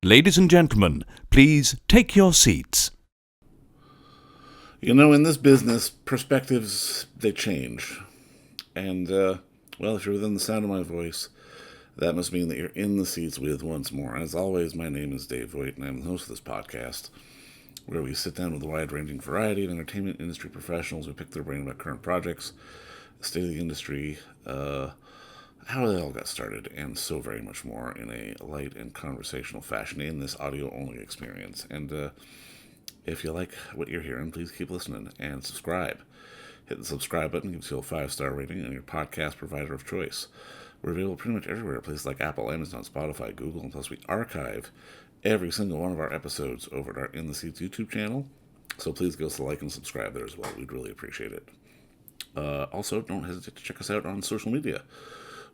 Ladies and gentlemen, please take your seats. You know, in this business, perspectives, they change. And, well, if you're within the sound of my voice, that must mean that you're in the seats with once more. As always, my name is Dave Voigt, and I'm the host of this podcast, where we sit down with a wide-ranging variety of entertainment industry professionals. We pick their brain about current projects, the state of the industry, how they all got started, and so very much more in a light and conversational fashion in this audio-only experience. And if you like what you're hearing, please keep listening and subscribe. Hit the subscribe button, gives you a 5-star rating on your podcast provider of choice. We're available pretty much everywhere, places like Apple, Amazon, Spotify, Google, and plus we archive every single one of our episodes over at our In the Seats YouTube channel. So please go to like and subscribe there as well. We'd really appreciate it. Also, don't hesitate to check us out on social media.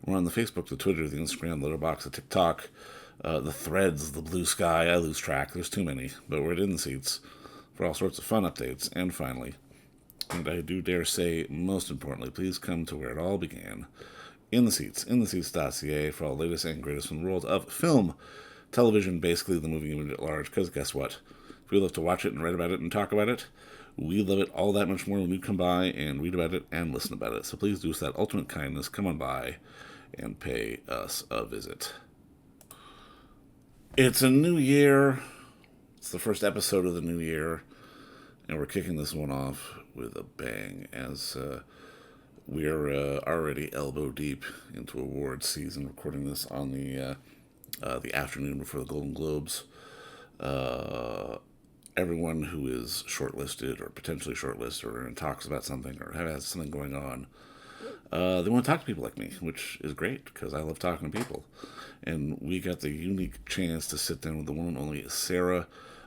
We're on the Facebook, the Twitter, the Instagram, the Letterboxd, the TikTok, the Threads, the Blue Sky. I lose track. There's too many. But we're In the Seats for all sorts of fun updates. And finally, and I do dare say, most importantly, please come to where it all began. In the Seats, intheseats.ca for all the latest and greatest from the world of film, television, basically the movie image at large. Because guess what? If we love to watch it and write about it and talk about it, we love it all that much more when you come by and read about it and listen about it. So please do us that ultimate kindness. Come on by and pay us a visit. It's a new year. It's the first episode of the new year. And we're kicking this one off with a bang as we're already elbow deep into awards season, recording this on the afternoon before the Golden Globes. Everyone who is shortlisted or potentially shortlisted or in talks about something or has something going on, they want to talk to people like me, which is great because I love talking to people. And we got the unique chance to sit down with the one and only Sara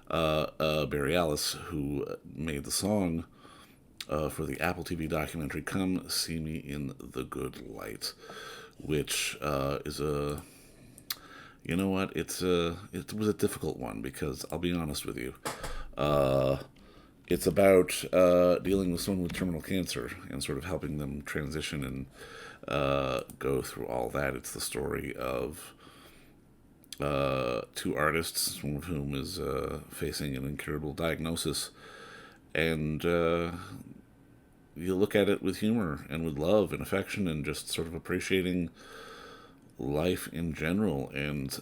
Bareilles, who made the song for the Apple TV documentary Come See Me in the Good Light, which is a... You know what? It was a difficult one because I'll be honest with you. It's about dealing with someone with terminal cancer and sort of helping them transition and go through all that. It's the story of two artists, one of whom is facing an incurable diagnosis, and you look at it with humor and with love and affection and just sort of appreciating life in general. And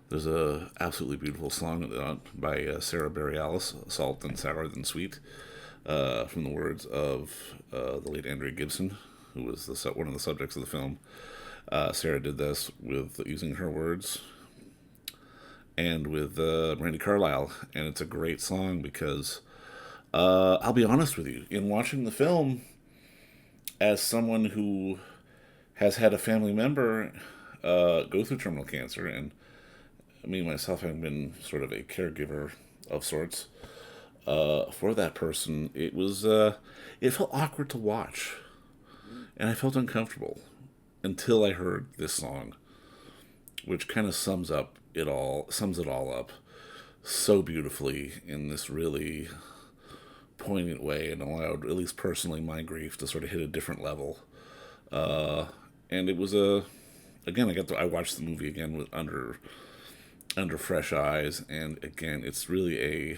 there's a absolutely beautiful song by Sara Bareilles, Salt and Sour Than Sweet, from the words of the late Andrea Gibson, who was one of the subjects of the film. Sara did this with using her words and with Randy Carlyle, and it's a great song because I'll be honest with you, in watching the film, as someone who has had a family member go through terminal cancer, and me myself having been sort of a caregiver of sorts for that person, it felt awkward to watch, and I felt uncomfortable until I heard this song, which kind of sums it all up so beautifully in this really poignant way, and allowed, at least personally, my grief to sort of hit a different level. And it was again, I watched the movie again with under fresh eyes, and again, it's really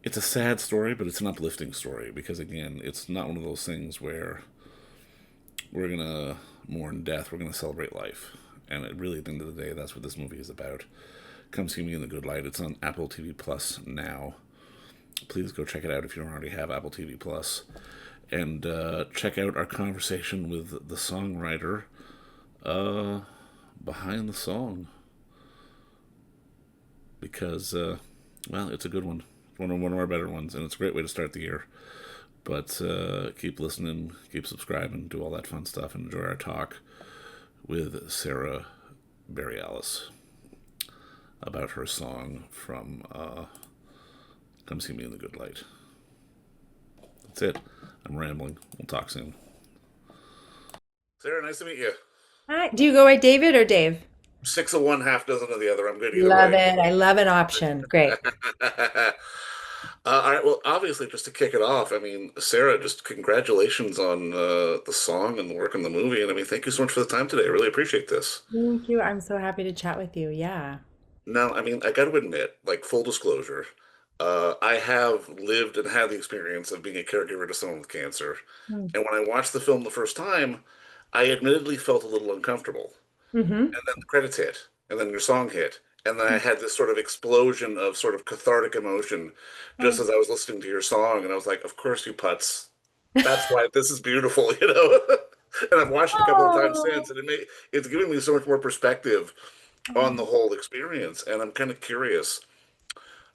it's a sad story, but it's an uplifting story because again, it's not one of those things where we're gonna mourn death, we're gonna celebrate life, and it really, at the end of the day, that's what this movie is about. Come See Me in the Good Light. It's on Apple TV Plus now. Please go check it out if you don't already have Apple TV Plus. And check out our conversation with the songwriter behind the song. Because, well, it's a good one. One of our better ones, and it's a great way to start the year. But keep listening, keep subscribing, do all that fun stuff, and enjoy our talk with Sara Bareilles about her song from Come See Me in the Good Light. That's it. I'm rambling. We'll talk soon. Sara, nice to meet you. Hi. Do you go by David or Dave? 6 of one, half dozen of the other. I'm good either Love way. it. I love an option. Great. All right, well, obviously, just to kick it off, I mean, Sarah, just congratulations on the song and the work in the movie. And I mean, thank you so much for the time today. I really appreciate this. Thank you. I'm so happy to chat with you. Yeah. Now, I mean, I got to admit, like, full disclosure, I have lived and had the experience of being a caregiver to someone with cancer. And when I watched the film the first time, I admittedly felt a little uncomfortable. Mm-hmm. And then the credits hit, and then your song hit, and then I had this sort of explosion of sort of cathartic emotion just as I was listening to your song, and I was like, "Of course, you putz. That's why this is beautiful," you know. And I've watched it a couple of times Oh. since, and it's giving me so much more perspective on the whole experience, and I'm kind of curious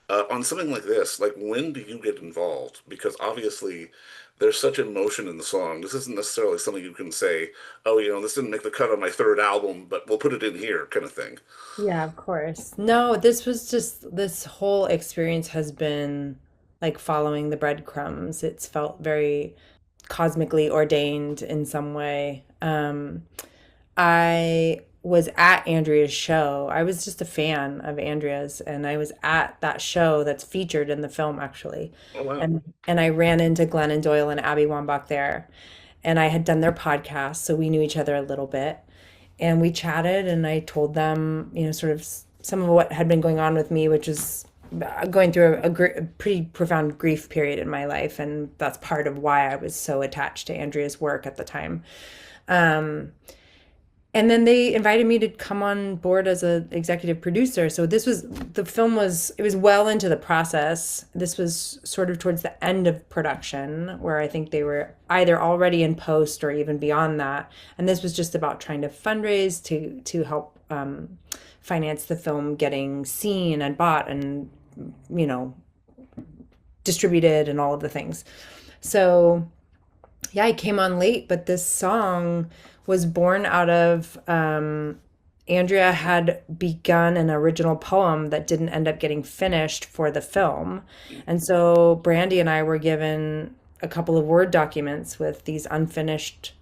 on something like this. Like, when do you get involved? Because obviously, there's such emotion in the song. This isn't necessarily something you can say, "Oh, you know, this didn't make the cut on my third album, but we'll put it in here," kind of thing. Yeah, of course. No, this was just this whole experience has been like following the breadcrumbs. It's felt very cosmically ordained in some way. I was at Andrea's show. I was just a fan of Andrea's, and I was at that show that's featured in the film actually. Oh wow. And I ran into Glennon Doyle and Abby Wambach there, and I had done their podcast, so we knew each other a little bit. And we chatted, and I told them, sort of some of what had been going on with me, which is going through a pretty profound grief period in my life, and that's part of why I was so attached to Andrea's work at the time. Um, and then they invited me to come on board as an executive producer. So the film was, it was well into the process. This was sort of towards the end of production, where I think they were either already in post or even beyond that. And this was just about trying to fundraise to help finance the film getting seen and bought and, you know, distributed and all of the things. So yeah, I came on late, but this song was born out of Andrea had begun an original poem that didn't end up getting finished for the film. And so Brandy and I were given a couple of Word documents with these unfinished,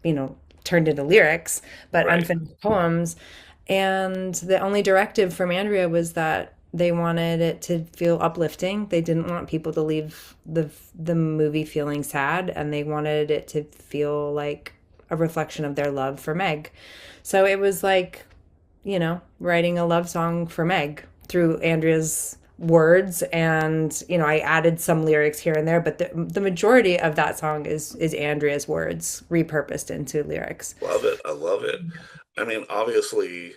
turned into lyrics, but Right. unfinished poems. And the only directive from Andrea was that they wanted it to feel uplifting. They didn't want people to leave the movie feeling sad, and they wanted it to feel like a reflection of their love for Meg. So it was like, writing a love song for Meg through Andrea's words, and I added some lyrics here and there, but the majority of that song is Andrea's words repurposed into lyrics. Love it. I love it. I mean, obviously,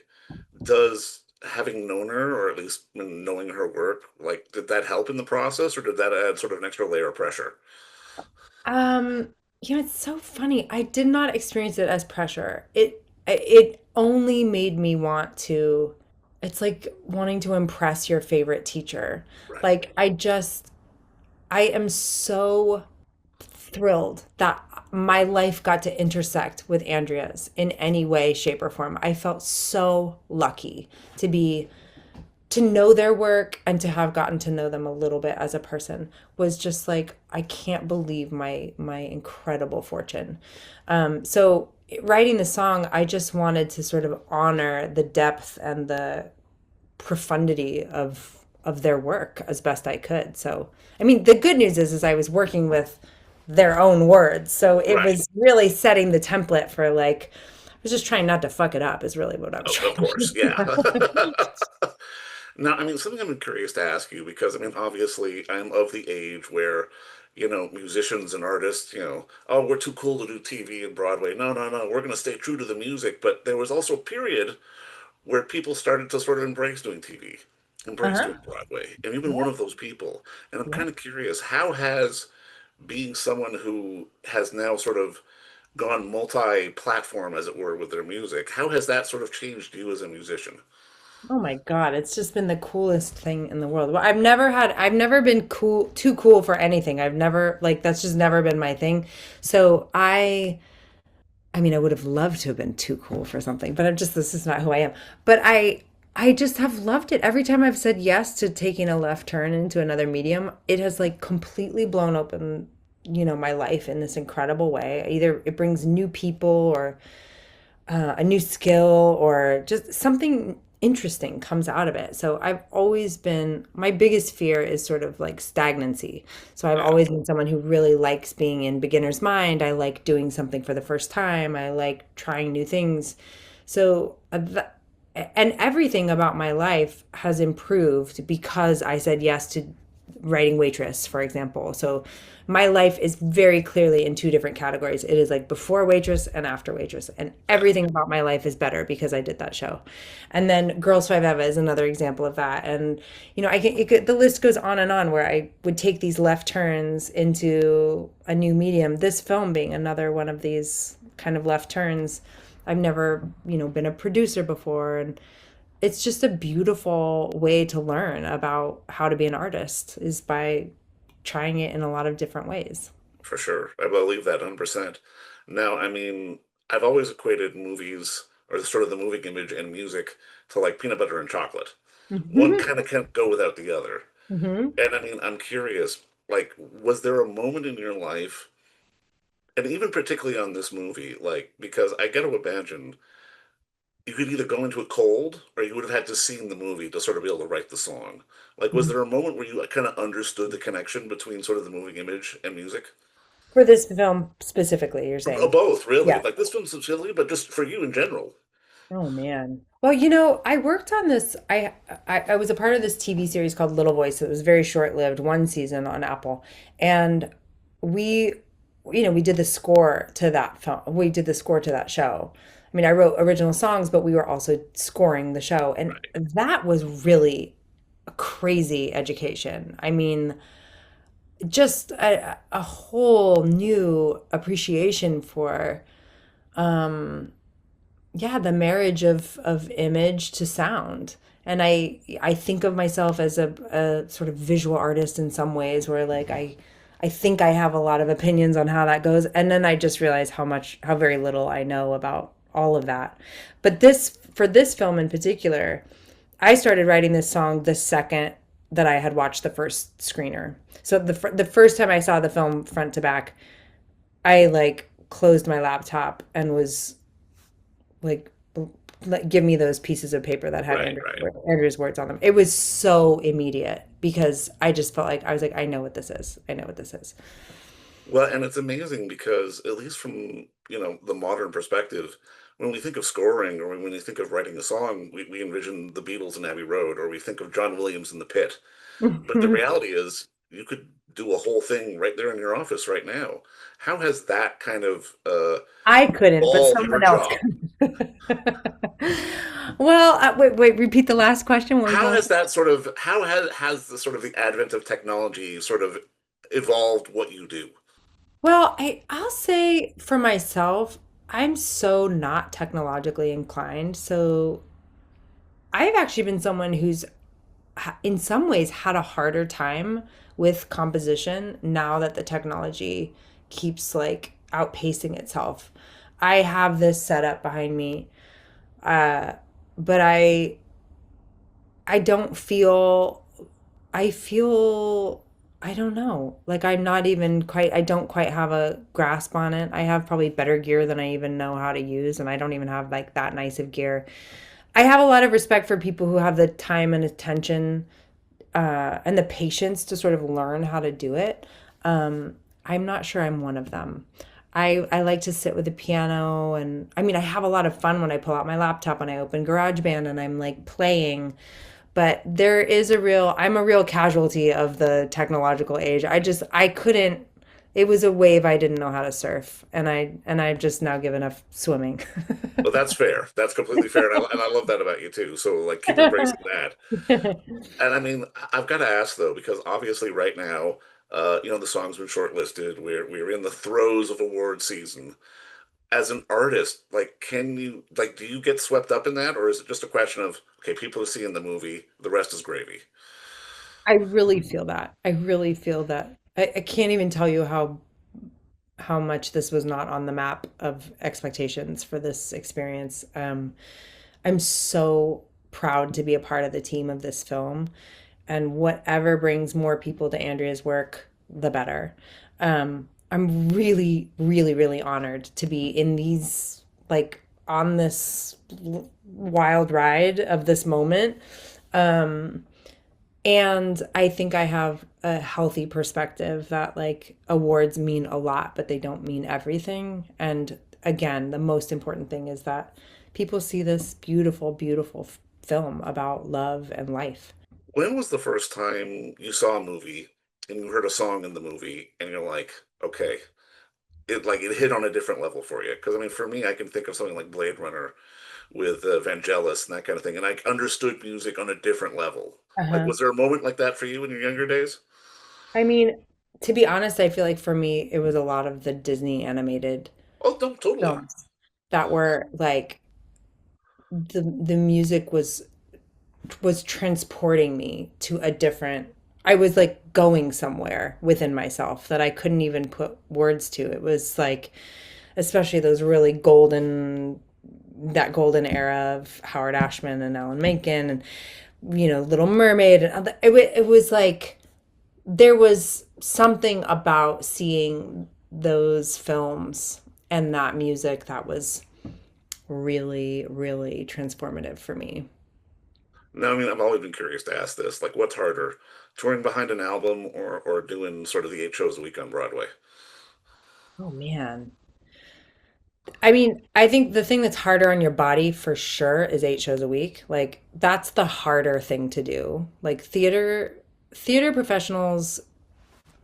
does having known her, or at least knowing her work, like, did that help in the process, or did that add sort of an extra layer of pressure? Um, it's so funny. I did not experience it as pressure. It only made me want to, it's like wanting to impress your favorite teacher. Right. Like I am so thrilled that my life got to intersect with Andrea's in any way, shape, or form. I felt so lucky to be to know their work and to have gotten to know them a little bit as a person was just like I can't believe my incredible fortune. So writing the song, I just wanted to sort of honor the depth and the profundity of their work as best I could. So I mean, the good news is I was working with their own words, so it Right. was really setting the template for like I was just trying not to fuck it up is really what I was Oh, trying of course. Yeah. to do. Now, I mean, something I'm curious to ask you, because I mean, obviously, I'm of the age where, musicians and artists, oh, we're too cool to do TV and Broadway. No, no, no, we're going to stay true to the music. But there was also a period where people started to sort of embrace doing TV, embrace Uh-huh. doing Broadway. And you've been one Yeah. of those people. And I'm Yeah. kind of curious, how has being someone who has now sort of gone multi-platform, as it were, with their music, how has that sort of changed you as a musician? Oh my God, it's just been the coolest thing in the world. Well, I've never been too cool for anything. I've never, like, that's just never been my thing. So I mean, I would have loved to have been too cool for something, but this is not who I am. But I just have loved it. Every time I've said yes to taking a left turn into another medium, it has like completely blown open, my life in this incredible way. Either it brings new people or a new skill or just something. interesting comes out of it. So I've always been, my biggest fear is sort of like stagnancy. So I've Yeah. always been someone who really likes being in beginner's mind. I like doing something for the first time. I like trying new things. So, and everything about my life has improved because I said yes to writing waitress, for example. So my life is very clearly in two different categories. It is like before waitress and after waitress, and Yeah. everything about my life is better because I did that show. And then Girls Five Eva is another example of that. And the list goes on and on where I would take these left turns into a new medium. This film being another one of these kind of left turns. I've never, been a producer before, and it's just a beautiful way to learn about how to be an artist is by trying it in a lot of different ways. For sure. I believe that 100%. Now, I mean, I've always equated movies or sort of the moving image and music to like peanut butter and chocolate. One Hmm. kind of can't go without the other. Hmm. And I mean, I'm curious, like, was there a moment in your life, and even particularly on this movie, like, because I got to imagine you could either go into it cold or you would have had to seen the movie to sort of be able to write the song. Like, was there a moment where you kind of understood the connection between sort of the moving image and music? For this film specifically, you're saying? Both, really. Yeah. Like this film's silly, but just for you in general. Oh man. Well, I worked on this. I was a part of this TV series called Little Voice. It was very short-lived, one season on Apple. And we, we did the score to that film. We did the score to that show. I mean, I wrote original songs, but we were also scoring the show. And Right. that was really a crazy education. I mean, just a whole new appreciation for yeah, the marriage of image to sound. And I think of myself as a sort of visual artist in some ways where like I think I have a lot of opinions on how that goes. And then I just realize how very little I know about all of that. But for this film in particular, I started writing this song the second that I had watched the first screener. So the first time I saw the film front to back, I like closed my laptop and was like, give me those pieces of paper that had Right, right. Andrea's words on them. It was so immediate because I just felt like I was like, I know what this is. I know what this is. Well, and it's amazing because at least from, the modern perspective, when we think of scoring or when we think of writing a song, we envision the Beatles and Abbey Road, or we think of John Williams in the Pit. But the reality is you could do a whole thing right there in your office right now. How has that kind of I couldn't, but evolved your someone else job? could. Well, wait, repeat the last question. What was the How last? has that sort of has the sort of the advent of technology sort of evolved what you do? Well, I'll say for myself, I'm so not technologically inclined. So I've actually been someone who's in some ways had a harder time with composition now that the technology keeps like outpacing itself. I have this setup behind me, uh, but I don't feel I feel I don't know. Like I'm not even quite I don't quite have a grasp on it. I have probably better gear than I even know how to use, and I don't even have like that nice of gear. I have a lot of respect for people who have the time and attention and the patience to sort of learn how to do it. I'm not sure I'm one of them. I like to sit with the piano, and I mean I have a lot of fun when I pull out my laptop and I open GarageBand and I'm like playing, but I'm a real casualty of the technological age. I couldn't, it was a wave I didn't know how to surf, and I've just now given up swimming. Well, that's fair. That's completely fair, and I love that about you too. So like keep embracing that. And I mean, I've got to ask though, because obviously right now, the song's been shortlisted. We're in the throes of award season. As an artist, like, can you like, do you get swept up in that, or is it just a question of okay, people are seeing the movie, the rest is gravy? I really feel that. I really feel that. I can't even tell you how much this was not on the map of expectations for this experience. I'm so proud to be a part of the team of this film, and whatever brings more people to Andrea's work, the better. I'm really, really, really honored to be in these like on this wild ride of this moment. Um, and I think I have a healthy perspective that like awards mean a lot, but they don't mean everything. And again, the most important thing is that people see this beautiful, beautiful film about love and life. When was the first time you saw a movie and you heard a song in the movie and you're like, okay, it hit on a different level for you? Because I mean, for me, I can think of something like Blade Runner with Vangelis and that kind of thing, and I understood music on a different level. Like, Uh-huh. was there a moment like that for you in your younger days? I mean, to be honest, I feel like for me, it was a lot of the Disney animated Oh, no, totally. films that were like the music was transporting me to a different, I was like going somewhere within myself that I couldn't even put words to. It was like, especially those really that golden era of Howard Ashman and Alan Menken and, Little Mermaid. And it was like, there was something about seeing those films and that music that was really, really transformative for me. No, I mean, I've always been curious to ask this. Like, what's harder, touring behind an album or doing sort of the 8 shows a week on Broadway? Oh man. I mean, I think the thing that's harder on your body for sure is 8 shows a week. Like that's the harder thing to do. Like theater professionals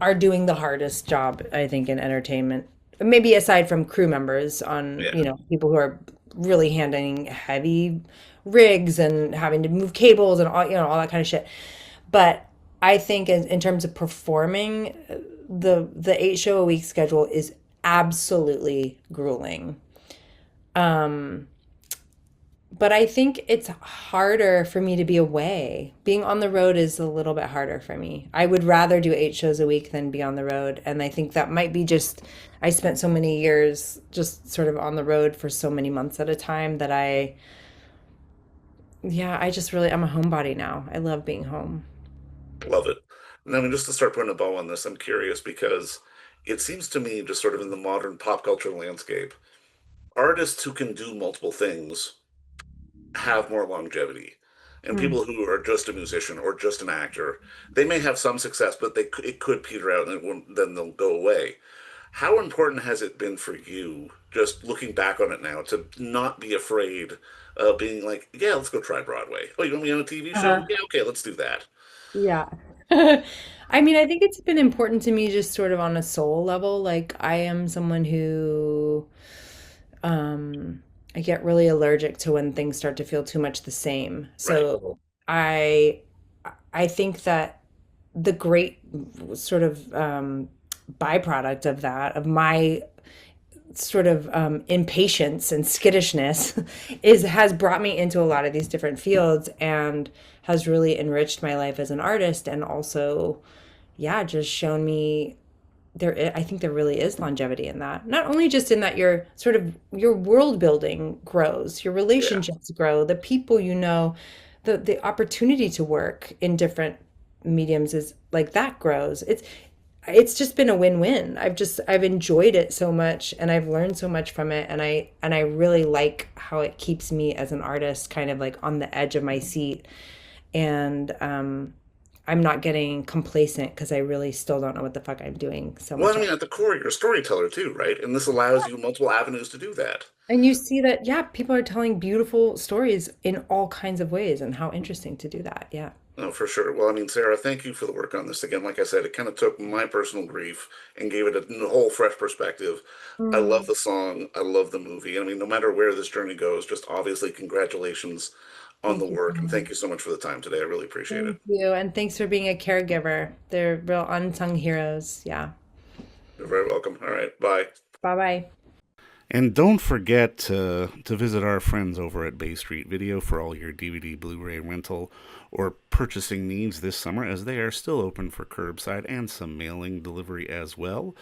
are doing the hardest job, I think, in entertainment. Maybe aside from crew members on, Yeah. people who are really handling heavy rigs and having to move cables and all that kind of shit. But I think in terms of performing, the 8 show a week schedule is absolutely grueling. Um, but I think it's harder for me to be away. Being on the road is a little bit harder for me. I would rather do 8 shows a week than be on the road. And I think that might be just, I spent so many years just sort of on the road for so many months at a time that yeah, I'm a homebody now. I love being home. Love it. And I mean, just to start putting a bow on this, I'm curious because it seems to me, just sort of in the modern pop culture landscape, artists who can do multiple things have more longevity. And Mm. people who are just a musician or just an actor, they may have some success, but it could peter out and then they'll go away. How important has it been for you, just looking back on it now, to not be afraid of being like, yeah, let's go try Broadway. Oh, you want me on a TV show? Uh-huh. Yeah, okay, let's do that. Yeah. I mean, I think it's been important to me just sort of on a soul level. Like I am someone who um I get really allergic to when things start to feel too much the same. Right. So I I think that the great sort of byproduct of that, of my sort of impatience and skittishness is has brought me into a lot of these different fields and has really enriched my life as an artist and also yeah just shown me I think there really is longevity in that, not only just in that your sort of your world building grows, your Yeah. relationships grow, the people the opportunity to work in different mediums is like that grows. It's just been a win-win. I've enjoyed it so much and I've learned so much from it, and I really like how it keeps me as an artist kind of like on the edge of my seat, and I'm not getting complacent because I really still don't know what the fuck I'm doing so Well, much I of. mean, at the core, you're a storyteller too, right? And this allows you multiple avenues to do that. And you see that yeah, people are telling beautiful stories in all kinds of ways, and how interesting to do that. Yeah. No, for sure. Well, I mean, Sarah, thank you for the work on this. Again, like I said, it kind of took my personal grief and gave it a whole fresh perspective. I love Mm, the song. I love the movie. And I mean, no matter where this journey goes, just obviously congratulations on the thank you so work. And thank much. you so much for the time today. I really appreciate it. Thank you. And thanks for being a caregiver. They're real unsung heroes. Yeah. You're very welcome. All right. Bye. Bye bye. And don't forget to visit our friends over at Bay Street Video for all your DVD, Blu-ray rental, or purchasing needs this summer, as they are still open for curbside and some mailing delivery as well.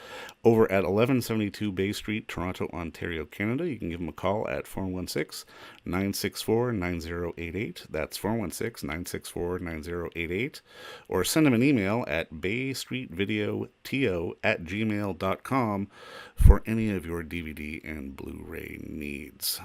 Over at 1172 Bay Street, Toronto, Ontario, Canada, you can give them a call at 416-964-9088. That's 416-964-9088. Or send them an email at baystreetvideoto@gmail.com for any of your DVD and Blu-ray needs.